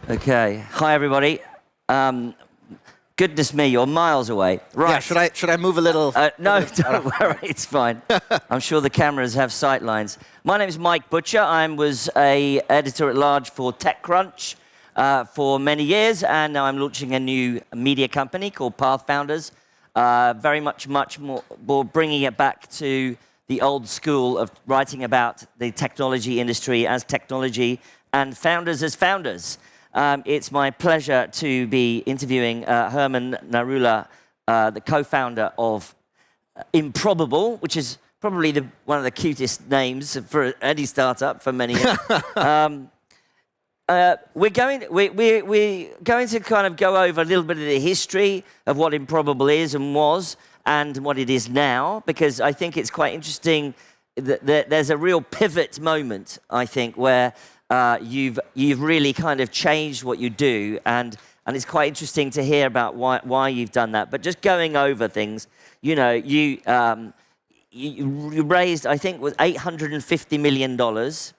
Okay. Hi, everybody. Goodness me, you're miles away. Right. Yeah, should I move a little? No, don't worry. It's fine. I'm sure the cameras have sight lines. My name is Mike Butcher. I was a editor-at-large for TechCrunch for many years, and now I'm launching a new media company called Pathfounders. Very much more bringing it back to the old school of writing about the technology industry as technology and founders as founders. It's my pleasure to be interviewing Herman Narula, the co-founder of Improbable, which is probably one of the cutest names for any startup for many years. We're going to kind of go over a little bit of the history of what Improbable is and was, and what it is now, because I think it's quite interesting that there's a real pivot moment, I think, where you've really kind of changed what you do, and it's quite interesting to hear about why you've done that. But just going over things, you know, you raised, I think, was $850 million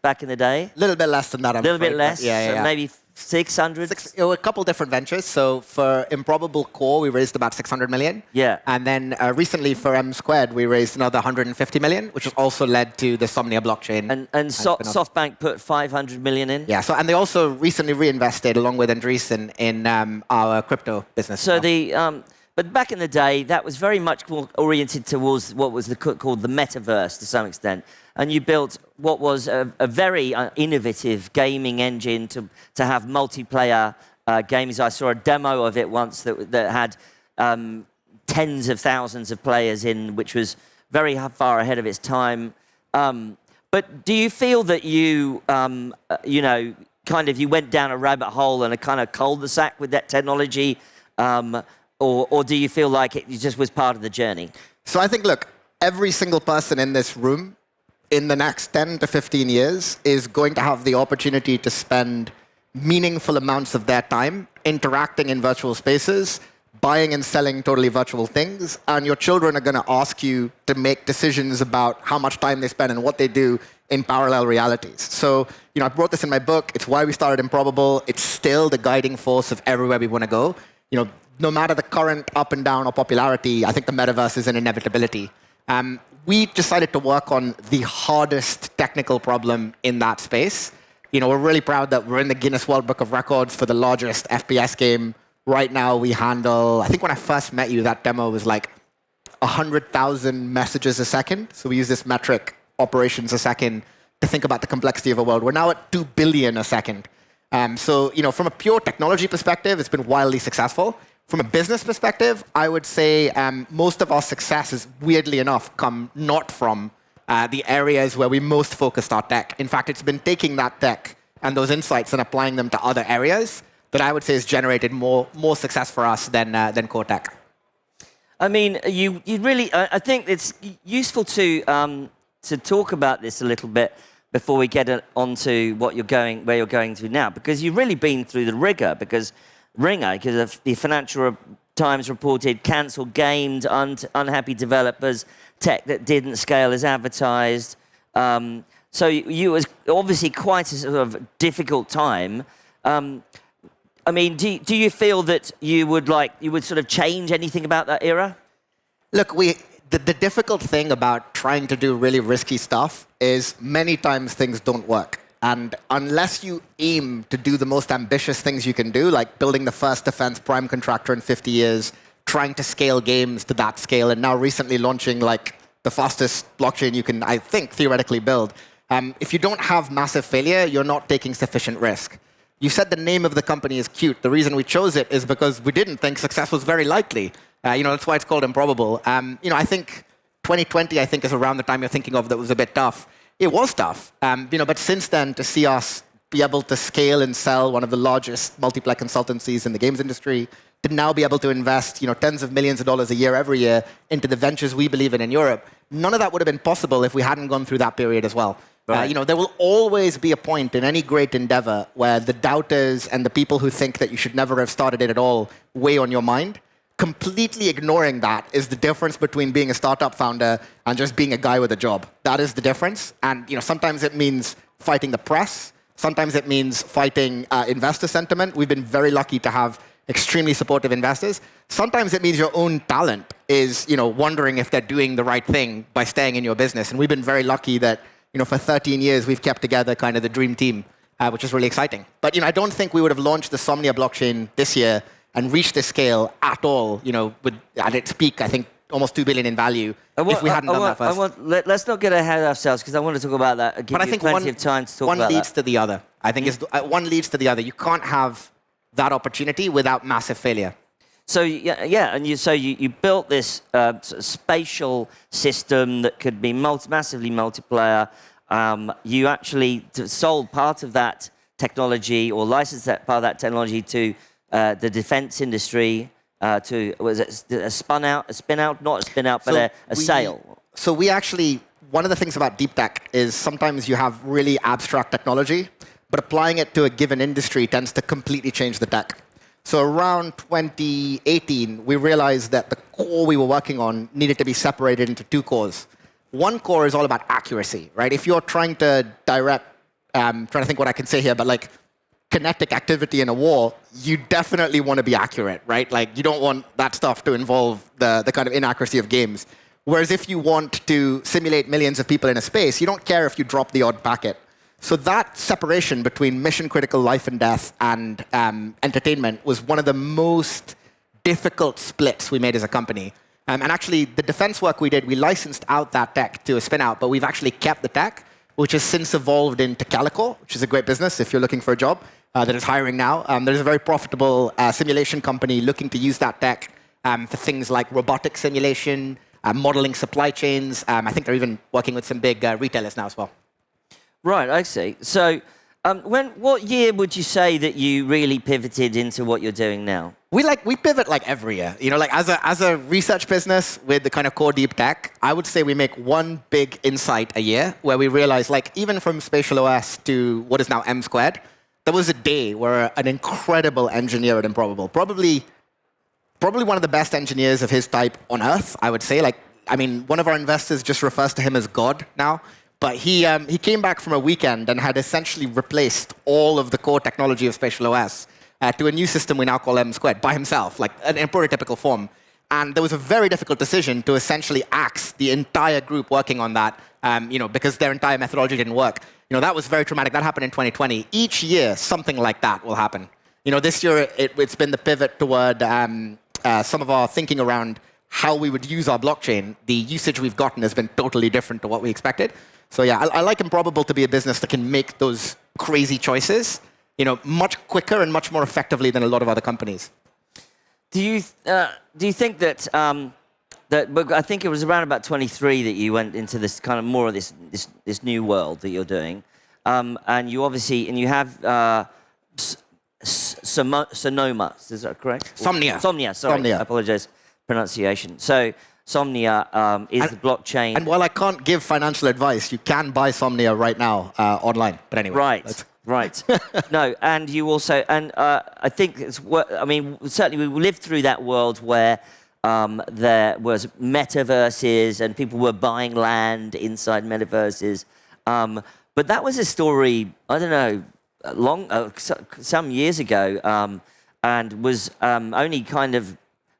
back in the day. A little bit less than that. A little bit less, yeah. So maybe 600. A couple different ventures. So for Improbable Core, we raised about 600 million. Yeah. And then recently for M Squared, we raised another 150 million, which has also led to the Somnia blockchain. And SoftBank put 500 million in. Yeah. So and they also recently reinvested along with Andreessen in our crypto business. So but back in the day, that was very much more oriented towards what was called the Metaverse to some extent. And you built what was a very innovative gaming engine to have multiplayer games. I saw a demo of it once that had tens of thousands of players in, which was very far ahead of its time. But do you feel that you went down a rabbit hole and a kind of cul-de-sac with that technology? Or do you feel like it just was part of the journey? So I think, look, every single person in this room in the next 10 to 15 years is going to have the opportunity to spend meaningful amounts of their time interacting in virtual spaces, buying and selling totally virtual things, and your children are going to ask you to make decisions about how much time they spend and what they do in parallel realities. So, I wrote this in my book. It's why we started Improbable. It's still the guiding force of everywhere we want to go. No matter the current up and down or popularity, I think the metaverse is an inevitability. We decided to work on the hardest technical problem in that space. We're really proud that we're in the Guinness World Book of Records for the largest FPS game. Right now, we handle, I think when I first met you, that demo was like 100,000 messages a second. So we use this metric, operations a second, to think about the complexity of a world. We're now at 2 billion a second. So, from a pure technology perspective, it's been wildly successful. From a business perspective, I would say most of our success has, weirdly enough, come not from the areas where we most focused our tech. In fact, it's been taking that tech and those insights and applying them to other areas that I would say has generated more success for us than core tech. I mean, you really, I think it's useful to talk about this a little bit before we get onto where you're going to now, because you've really been through the ringer, because the Financial Times reported cancelled games, unhappy developers, tech that didn't scale as advertised. So you was obviously quite a sort of difficult time. I mean, do you feel that you would sort of change anything about that era? Look, the difficult thing about trying to do really risky stuff is many times things don't work. And unless you aim to do the most ambitious things you can do, like building the first defense prime contractor in 50 years, trying to scale games to that scale, and now recently launching like the fastest blockchain you can, I think, theoretically build. If you don't have massive failure, you're not taking sufficient risk. You said the name of the company is cute. The reason we chose it is because we didn't think success was very likely. That's why it's called Improbable. I think 2020, is around the time you're thinking of that was a bit tough. It was tough, but since then, to see us be able to scale and sell one of the largest multiplayer consultancies in the games industry, to now be able to invest, tens of millions of dollars a year, every year, into the ventures we believe in Europe, none of that would have been possible if we hadn't gone through that period as well. Right. There will always be a point in any great endeavor where the doubters and the people who think that you should never have started it at all weigh on your mind. Completely ignoring that is the difference between being a startup founder and just being a guy with a job. That is the difference. And sometimes it means fighting the press. Sometimes it means fighting investor sentiment. We've been very lucky to have extremely supportive investors. Sometimes it means your own talent is, wondering if they're doing the right thing by staying in your business. And we've been very lucky that, for 13 years, we've kept together kind of the dream team, which is really exciting. But, I don't think we would have launched the Somnia blockchain this year and reached this scale at all, at its peak, I think, almost 2 billion in value if we hadn't done that first. Let's not get ahead of ourselves, because I want to talk about that. Give you plenty of time to talk about that. One leads to the other. I think one leads to the other. You can't have that opportunity without massive failure. So and you built this sort of spatial system that could be massively multiplayer. You actually sold part of that technology, or licensed that part of that technology to the defense industry. Was it a spin out, not a spin out, but a sale? So we actually, one of the things about deep tech is sometimes you have really abstract technology, but applying it to a given industry tends to completely change the tech. So around 2018, we realized that the core we were working on needed to be separated into two cores. One core is all about accuracy, right? If you're trying to direct, trying to think what I can say here, but like kinetic activity in a war, you definitely want to be accurate, right? Like you don't want that stuff to involve the kind of inaccuracy of games. Whereas if you want to simulate millions of people in a space, you don't care if you drop the odd packet. So that separation between mission-critical life and death and entertainment was one of the most difficult splits we made as a company. And actually, the defense work we did, we licensed out that tech to a spin-out, but we've actually kept the tech, which has since evolved into Calico, which is a great business if you're looking for a job, that is hiring now. There's a very profitable simulation company looking to use that tech for things like robotic simulation, modeling supply chains. I think they're even working with some big retailers now as well. Right, I see. So what year would you say that you really pivoted into what you're doing now? We pivot like every year. As a research business with the kind of core deep tech, I would say we make one big insight a year where we realize, even from Spatial OS to what is now M squared, there was a day where an incredible engineer at Improbable, probably one of the best engineers of his type on Earth, I would say. One of our investors just refers to him as God now. But he came back from a weekend and had essentially replaced all of the core technology of Spatial OS to a new system we now call M squared by himself, in a prototypical form. And there was a very difficult decision to essentially axe the entire group working on that, because their entire methodology didn't work. That was very traumatic. That happened in 2020. Each year, something like that will happen. This year, it's been the pivot toward some of our thinking around how we would use our blockchain. The usage we've gotten has been totally different to what we expected. So yeah, I like Improbable to be a business that can make those crazy choices, much quicker and much more effectively than a lot of other companies. Do you think that I think it was around about 23 that you went into this kind of more of this new world that you're doing, and you have Sonoma, is that correct? Somnia. Somnia. Sorry, Somnia. I apologize, pronunciation. So Somnia is the blockchain. And while I can't give financial advice, you can buy Somnia right now online. But anyway. Right. No, and you also, and I think certainly we lived through that world where there was metaverses and people were buying land inside metaverses. But that was a story, I don't know, some years ago, and was only kind of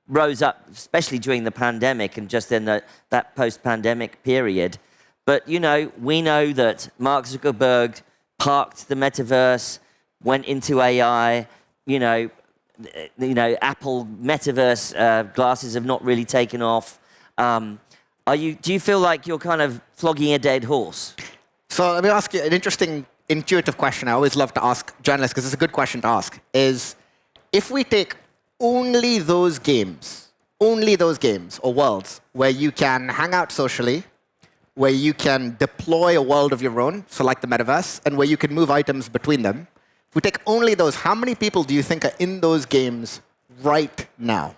rose up, especially during the pandemic and just in that post-pandemic period. But, we know that Mark Zuckerberg parked the metaverse, went into AI, Apple metaverse glasses have not really taken off. Do you feel like you're kind of flogging a dead horse? So let me ask you an interesting, intuitive question I always love to ask journalists, because it's a good question to ask, is if we take only those games or worlds where you can hang out socially, where you can deploy a world of your own, so like the metaverse, and where you can move items between them, if we take only those, how many people do you think are in those games right now?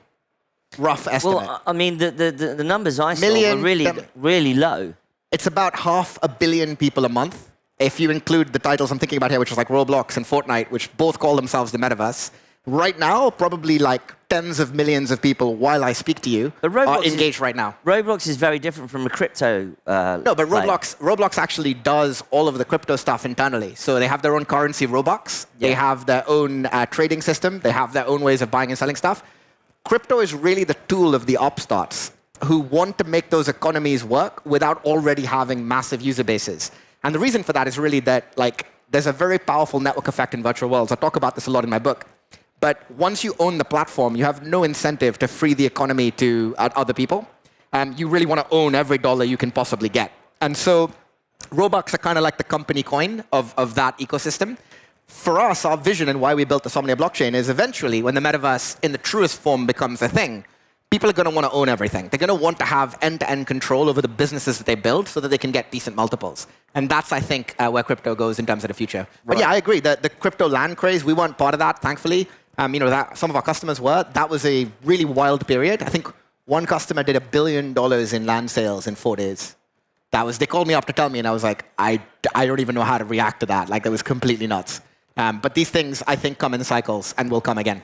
Rough estimate. Well, the numbers I saw were really low. It's about 500 million people a month, if you include the titles I'm thinking about here, which is like Roblox and Fortnite, which both call themselves the metaverse. Right now, probably like tens of millions of people, while I speak to you, are engaged right now. Roblox is very different from a crypto. No, but Roblox actually does all of the crypto stuff internally. So they have their own currency, Robux. Yeah. They have their own trading system. They have their own ways of buying and selling stuff. Crypto is really the tool of the upstarts who want to make those economies work without already having massive user bases. And the reason for that is really that there's a very powerful network effect in virtual worlds. I talk about this a lot in my book. But once you own the platform, you have no incentive to free the economy to other people. You really want to own every dollar you can possibly get. And so Robux are kind of like the company coin of that ecosystem. For us, our vision and why we built the Somnia blockchain is eventually, when the metaverse in the truest form becomes a thing, people are going to want to own everything. They're going to want to have end-to-end control over the businesses that they build so that they can get decent multiples. And that's, I think, where crypto goes in terms of the future. Right. But yeah, I agree. The crypto land craze, we weren't part of that, thankfully. Some of our customers were. That was a really wild period. I think one customer did $1 billion in land sales in 4 days. They called me up to tell me, and I was like, I don't even know how to react to that. Like, that was completely nuts. But these things, I think, come in cycles and will come again.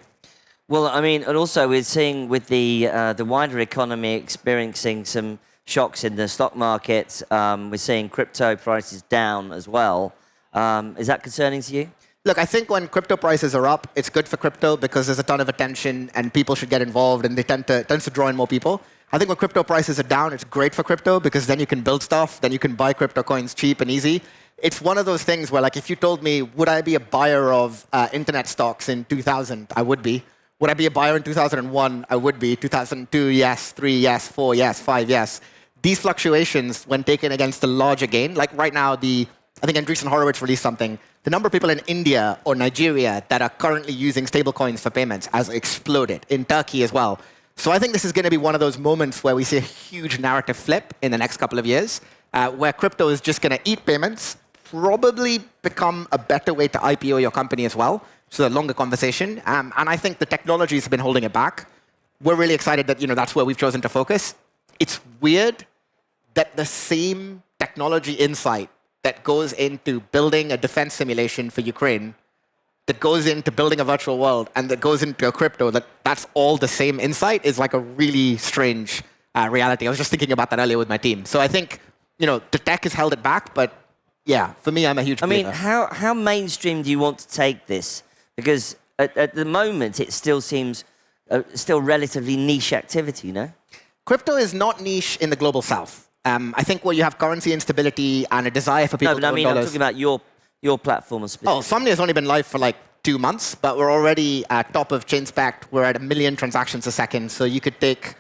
Well, I mean, and also we're seeing with the wider economy experiencing some shocks in the stock market. We're seeing crypto prices down as well. Is that concerning to you? Look, I think when crypto prices are up, it's good for crypto because there's a ton of attention and people should get involved and they tends to draw in more people. I think when crypto prices are down, it's great for crypto because then you can build stuff, then you can buy crypto coins cheap and easy. It's one of those things where, like, if you told me, would I be a buyer of internet stocks in 2000? I would be. Would I be a buyer in 2001? I would be. 2002, yes. 3, yes. 4, yes. 5, yes. These fluctuations, when taken against a larger gain, like right now, I think Andreessen Horowitz released something. The number of people in India or Nigeria that are currently using stablecoins for payments has exploded. In Turkey as well. So I think this is going to be one of those moments where we see a huge narrative flip in the next couple of years, where crypto is just going to eat payments, probably become a better way to IPO your company as well. So a longer conversation. And I think the technologies have been holding it back. We're really excited that that's where we've chosen to focus. It's weird that the same technology insight that goes into building a defense simulation for Ukraine, that goes into building a virtual world, and that goes into a crypto, that's all the same insight is like a really strange reality. I was just thinking about that earlier with my team. So I think, the tech has held it back, but yeah, for me, I'm a huge believer. I mean, how mainstream do you want to take this? Because at the moment, it still seems still relatively niche activity, Crypto is not niche in the global south. I think where you have currency instability and a desire for people to own dollars. I'm talking about your platform specifically. Oh, Somnia has only been live for like 2 months, but we're already at top of ChainSpect. We're at 1 million transactions a second. So you could take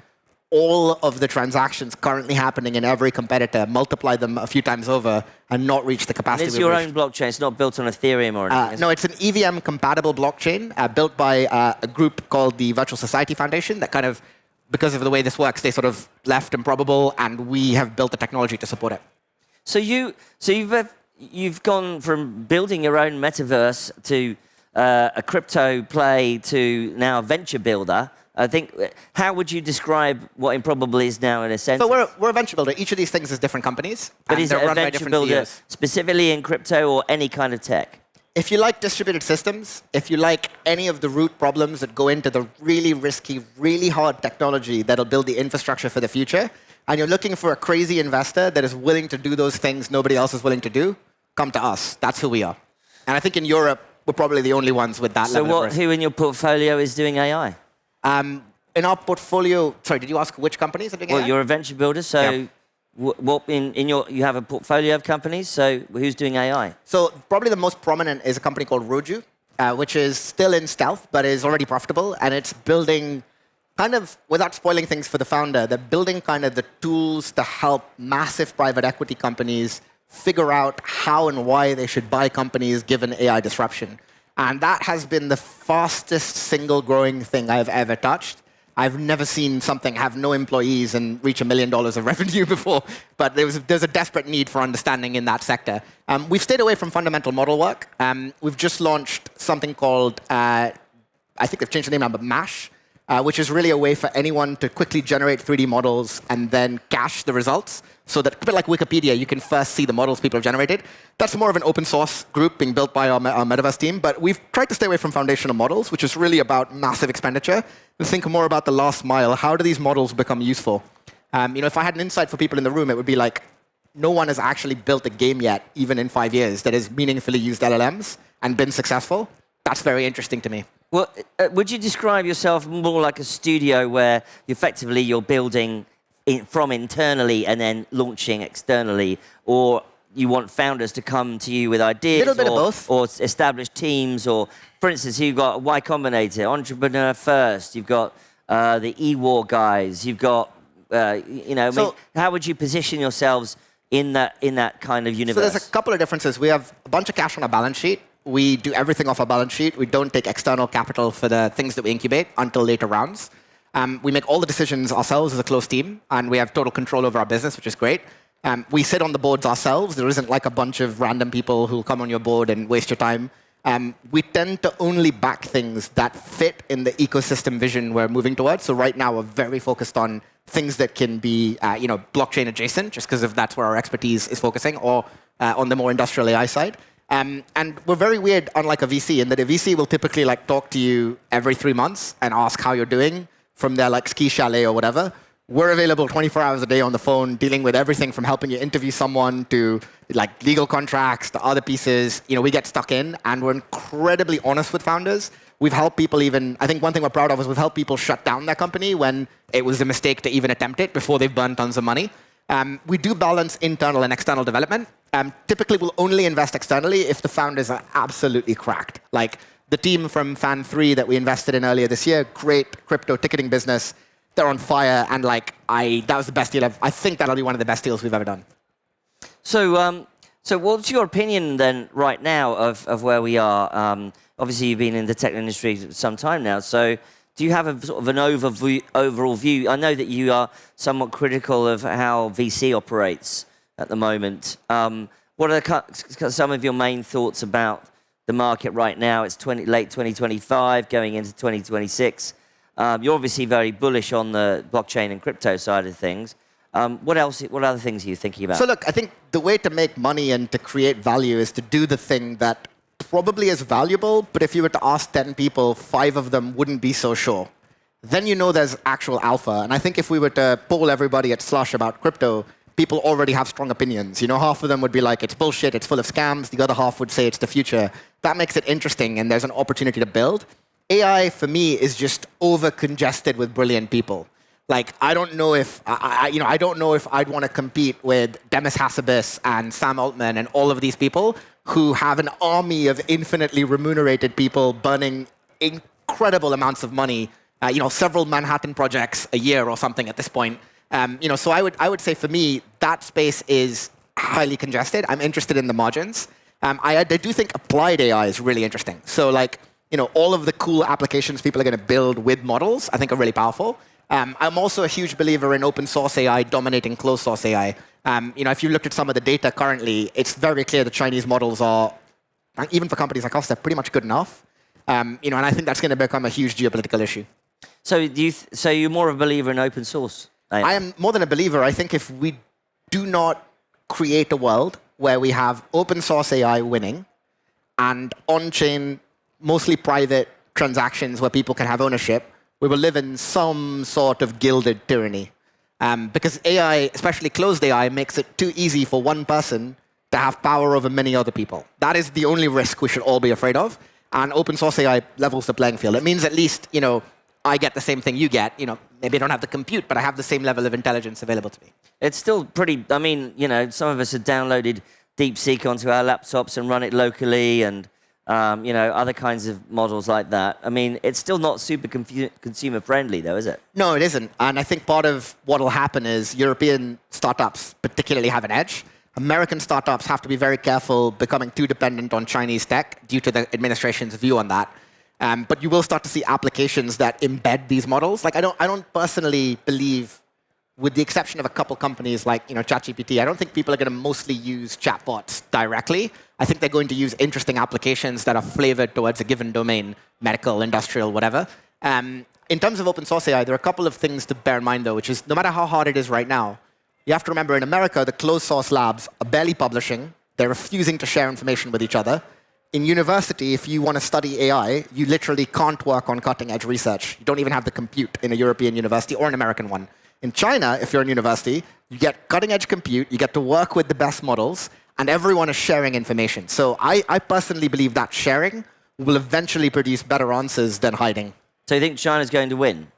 all of the transactions currently happening in every competitor, multiply them a few times over, and not reach the capacity. And it's your own blockchain. It's not built on Ethereum or anything. No, it's an EVM-compatible blockchain built by a group called the Virtual Society Foundation that kind of, because of the way this works, they sort of left Improbable, and we have built the technology to support it. So you've gone from building your own metaverse to a crypto play to now a venture builder. I think, how would you describe what Improbable is now in a sense? So we're a venture builder. Each of these things is different companies. But is it a venture builder specifically in crypto or any kind of tech? If you like distributed systems, if you like any of the root problems that go into the really risky, really hard technology that'll build the infrastructure for the future, and you're looking for a crazy investor that is willing to do those things nobody else is willing to do, come to us. That's who we are. And I think in Europe, we're probably the only ones with that level of risk. So who in your portfolio is doing AI? In our portfolio, sorry, did you ask which companies are doing AI? Well, you're a venture builder, so yeah. You have a portfolio of companies, so who's doing AI? So probably the most prominent is a company called Roju, which is still in stealth, but is already profitable, and it's building kind of, without spoiling things for the founder, they're building kind of the tools to help massive private equity companies figure out how and why they should buy companies given AI disruption. And that has been the fastest single growing thing I've ever touched. I've never seen something have no employees and reach $1 million of revenue before, but there's a desperate need for understanding in that sector. We've stayed away from fundamental model work. We've just launched something called, I think they've changed the name now, but MASH, which is really a way for anyone to quickly generate 3D models and then cache the results so that, a bit like Wikipedia, you can first see the models people have generated. That's more of an open source group being built by our Metaverse team, but we've tried to stay away from foundational models, which is really about massive expenditure, and think more about the last mile. How do these models become useful? If I had an insight for people in the room, it would be like, no one has actually built a game yet, even in 5 years, that has meaningfully used LLMs and been successful. That's very interesting to me. Well, would you describe yourself more like a studio where effectively you're building from internally and then launching externally, or you want founders to come to you with ideas, little bit of both, or established teams, or for instance, you've got Y Combinator, Entrepreneur First, you've got the eWar guys, you've got how would you position yourselves in that kind of universe? So there's a couple of differences. We have a bunch of cash on our balance sheet. We do everything off our balance sheet. We don't take external capital for the things that we incubate until later rounds. We make all the decisions ourselves as a close team, and we have total control over our business, which is great. We sit on the boards ourselves. There isn't like a bunch of random people who will come on your board and waste your time. We tend to only back things that fit in the ecosystem vision we're moving towards. So right now, we're very focused on things that can be blockchain adjacent, just because that's where our expertise is focusing, or on the more industrial AI side. And we're very weird, unlike a VC, in that a VC will typically talk to you every 3 months and ask how you're doing from their ski chalet or whatever. We're available 24 hours a day on the phone, dealing with everything from helping you interview someone to legal contracts to other pieces. We get stuck in, and we're incredibly honest with founders. We've helped people I think one thing we're proud of is we've helped people shut down their company when it was a mistake to even attempt it before they've burned tons of money. We do balance internal and external development. Typically, we'll only invest externally if the founders are absolutely cracked. Like the team from Fan3 that we invested in earlier this year, great crypto ticketing business. They're on fire, and that was the best deal. I think that'll be one of the best deals we've ever done. So what's your opinion then right now of where we are? Obviously, you've been in the tech industry some time now. So do you have a sort of an overall view? I know that you are somewhat critical of how VC operates at the moment. What are some of your main thoughts about the market right now? It's late 2025, going into 2026. You're obviously very bullish on the blockchain and crypto side of things. What other things are you thinking about? So look, I think the way to make money and to create value is to do the thing that probably is valuable, but if you were to ask 10 people, 5 of them wouldn't be so sure. Then there's actual alpha. And I think if we were to poll everybody at Slush about crypto, people already have strong opinions. Half of them would be like, it's bullshit, it's full of scams. The other half would say it's the future. That makes it interesting, and there's an opportunity to build. AI, for me, is just over-congested with brilliant people. I don't know if I'd want to compete with Demis Hassabis and Sam Altman and all of these people who have an army of infinitely remunerated people burning incredible amounts of money, several Manhattan projects a year or something at this point. So I would say for me, that space is highly congested. I'm interested in the margins. I do think applied AI is really interesting. So all of the cool applications people are going to build with models, I think are really powerful. I'm also a huge believer in open source AI dominating closed source AI. If you looked at some of the data currently, it's very clear the Chinese models are, even for companies like us, they're pretty much good enough. And I think that's going to become a huge geopolitical issue. So you're more of a believer in open source? I am more than a believer. I think if we do not create a world where we have open source AI winning and on-chain, mostly private transactions where people can have ownership, we will live in some sort of gilded tyranny. Because AI, especially closed AI, makes it too easy for one person to have power over many other people. That is the only risk we should all be afraid of. And open source AI levels the playing field. It means at least, I get the same thing you get. Maybe I don't have the compute, but I have the same level of intelligence available to me. It's still pretty, some of us have downloaded DeepSeek onto our laptops and run it locally, and other kinds of models like that. It's still not super consumer friendly, though, is it? No, it isn't. And I think part of what will happen is European startups particularly have an edge. American startups have to be very careful becoming too dependent on Chinese tech due to the administration's view on that. But you will start to see applications that embed these models. I don't personally believe, with the exception of a couple companies like ChatGPT, I don't think people are going to mostly use chatbots directly. I think they're going to use interesting applications that are flavored towards a given domain, medical, industrial, whatever. in terms of open source AI, there are a couple of things to bear in mind, though, which is no matter how hard it is right now, you have to remember in America, the closed source labs are barely publishing. They're refusing to share information with each other. In university, if you want to study AI, you literally can't work on cutting-edge research. You don't even have the compute in a European university or an American one. In China, if you're in university, you get cutting-edge compute, you get to work with the best models, and everyone is sharing information. So I personally believe that sharing will eventually produce better answers than hiding. So you think China's going to win?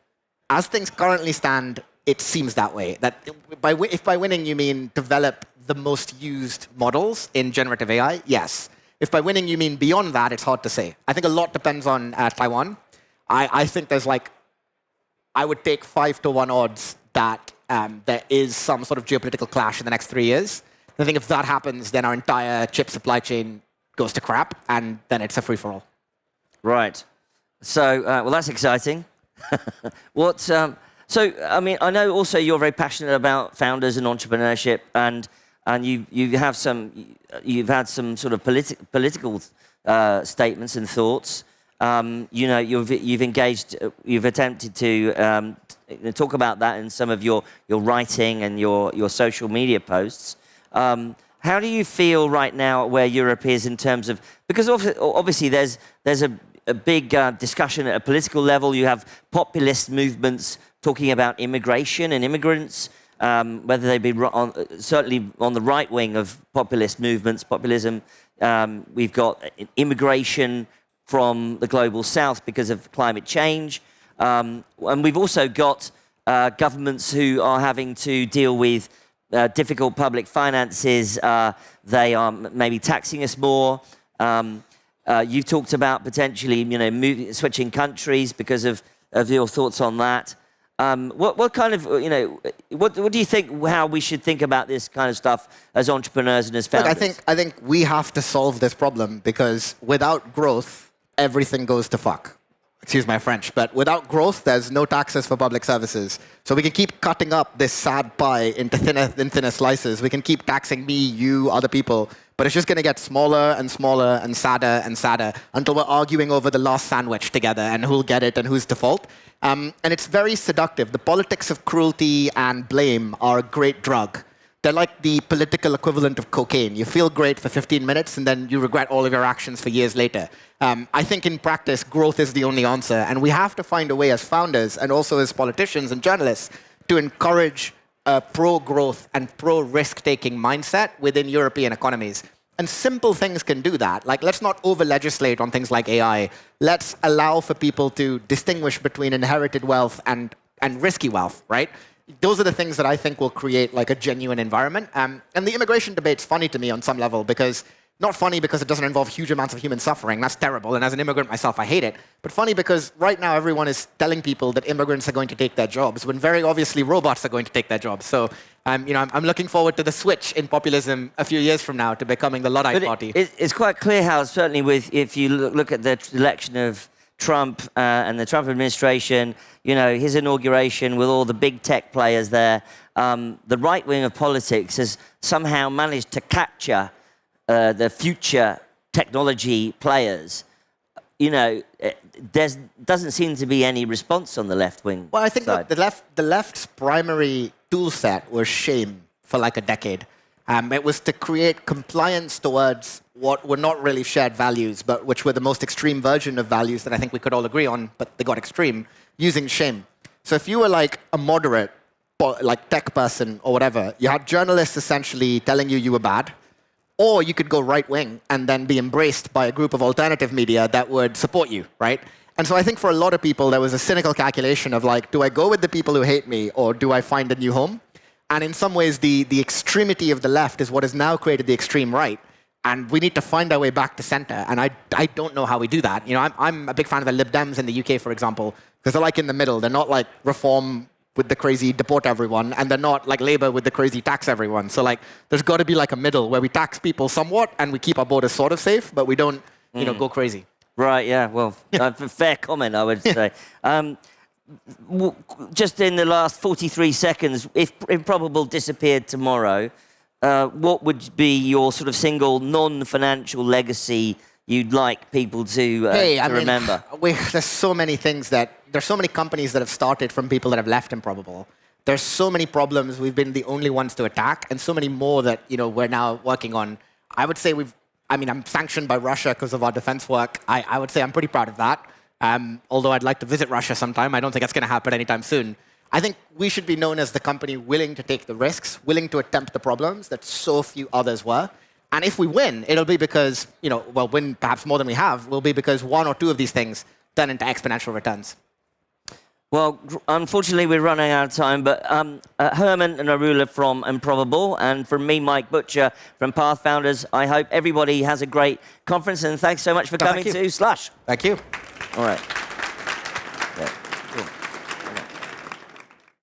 As things currently stand, it seems that way. That if by winning you mean develop the most used models in generative AI, yes. If by winning you mean beyond that, it's hard to say. I think a lot depends on Taiwan. I think there's I would take 5-to-1 odds that there is some sort of geopolitical clash in the next 3 years. I think if that happens, then our entire chip supply chain goes to crap, and then it's a free-for-all. Right. So, well, that's exciting. So, I mean, I know also you're very passionate about founders and entrepreneurship, and you've had some sort of political statements and thoughts. You've engaged, you've attempted to talk about that in some of your writing and your social media posts. How do you feel right now where Europe is in terms of, because obviously there's a big discussion at a political level. You have populist movements talking about immigration and immigrants, whether they be certainly on the right wing of populist movements, populism. We've got immigration from the global south because of climate change. And we've also got governments who are having to deal with difficult public finances. They are maybe taxing us more. You've talked about potentially, switching countries because of your thoughts on that. What kind of, what do you think, how we should think about this kind of stuff as entrepreneurs and as founders? Look, I think we have to solve this problem because without growth, everything goes to fuck. Excuse my French, but without growth, there's no taxes for public services. So we can keep cutting up this sad pie into thinner slices. We can keep taxing me, you, other people, but it's just going to get smaller and smaller and sadder until we're arguing over the last sandwich together and who'll get it and who's default. And it's very seductive. The politics of cruelty and blame are a great drug. They're like the political equivalent of cocaine. You feel great for 15 minutes, and then you regret all of your actions for years later. I think in practice, growth is the only answer. And we have to find a way as founders and also as politicians and journalists to encourage a pro-growth and pro-risk-taking mindset within European economies. And simple things can do that. Like, let's not over-legislate on things like AI. Let's allow for people to distinguish between inherited wealth and risky wealth, right? Those are the things that I think will create like a genuine environment. And the immigration debate's funny to me on some level because, not funny because it doesn't involve huge amounts of human suffering. That's terrible. And as an immigrant myself, I hate it. But funny because right now everyone is telling people that immigrants are going to take their jobs when very obviously robots are going to take their jobs. So I'm looking forward to the switch in populism a few years from now to becoming the Luddite party. It's quite clear how, certainly if you look at the election of Trump and the Trump administration, his inauguration with all the big tech players there, the right wing of politics has somehow managed to capture the future technology players. There doesn't seem to be any response on the left wing. Well, I think the left's primary tool set was shame for like a decade. It was to create compliance towards what were not really shared values, but which were the most extreme version of values that I think we could all agree on, but they got extreme, using shame. So if you were like a moderate, like tech person or whatever, you had journalists essentially telling you were bad, or you could go right-wing and then be embraced by a group of alternative media that would support you, right? And so I think for a lot of people, there was a cynical calculation of like, do I go with the people who hate me, or do I find a new home? And in some ways, the extremity of the left is what has now created the extreme right. And we need to find our way back to center. And I don't know how we do that. I'm a big fan of the Lib Dems in the UK, for example, because they're like in the middle. They're not like reform with the crazy deport everyone, and they're not like Labour with the crazy tax everyone. So like, there's got to be like a middle where we tax people somewhat and we keep our borders sort of safe, but we don't, go crazy. Right. Yeah. Well, fair comment, I would say. Just in the last 43 seconds, if Improbable disappeared tomorrow, what would be your sort of single non-financial legacy you'd like people to, remember? There's so many there's so many companies that have started from people that have left Improbable. There's so many problems we've been the only ones to attack, and so many more that we're now working on. I would say I'm sanctioned by Russia because of our defense work. I would say I'm pretty proud of that. Although I'd like to visit Russia sometime, I don't think that's going to happen anytime soon. I think we should be known as the company willing to take the risks, willing to attempt the problems that so few others were. And if we win, it'll be because, win perhaps more than we have, will be because one or two of these things turn into exponential returns. Well, unfortunately, we're running out of time, but Herman Narula from Improbable, and from me, Mike Butcher from Pathfounders, I hope everybody has a great conference, and thanks so much for coming to Slush. Thank you. All right.